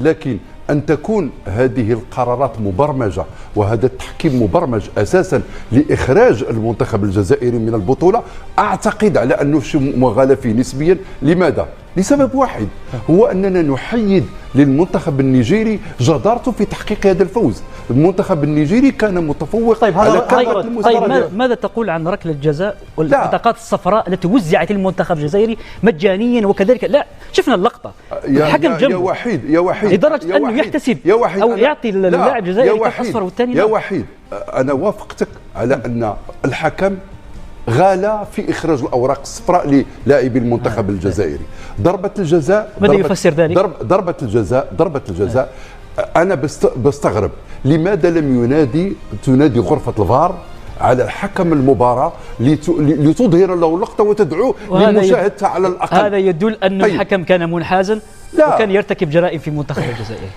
لكن أن تكون هذه القرارات مبرمجة وهذا التحكيم مبرمج أساسا لإخراج المنتخب الجزائري من البطولة، أعتقد على أنه شيء مغالى فيه نسبيا. لماذا؟ لسبب واحد، هو أننا نحيد للمنتخب النيجيري جدارته في تحقيق هذا الفوز. المنتخب النيجيري كان متفوق طيب على كافة المستويات. طيب ماذا تقول عن ركلة الجزاء والبطاقات الصفراء التي وزعت للمنتخب الجزائري مجانيا وكذلك؟ لا، شفنا اللقطة، الحكم جنبه يا وحيد لدرجة أنه يحتسب أو يعطي اللاعب الجزائري كرت أصفر والثاني يا وحيد، أنا وافقتك على أن الحكم غالى في إخراج الأوراق الصفراء للاعبي المنتخب الجزائري. ضربة الجزاء، ماذا يفسر ذلك؟ ضربة الجزاء أنا بستغرب لماذا لم تنادي غرفة الفار على حكم المباراة لتظهر له اللقطة وتدعوه لمشاهدتها على الأقل. هذا يدل أن الحكم كان منحازا وكان يرتكب جرائم في منتخب الجزائر.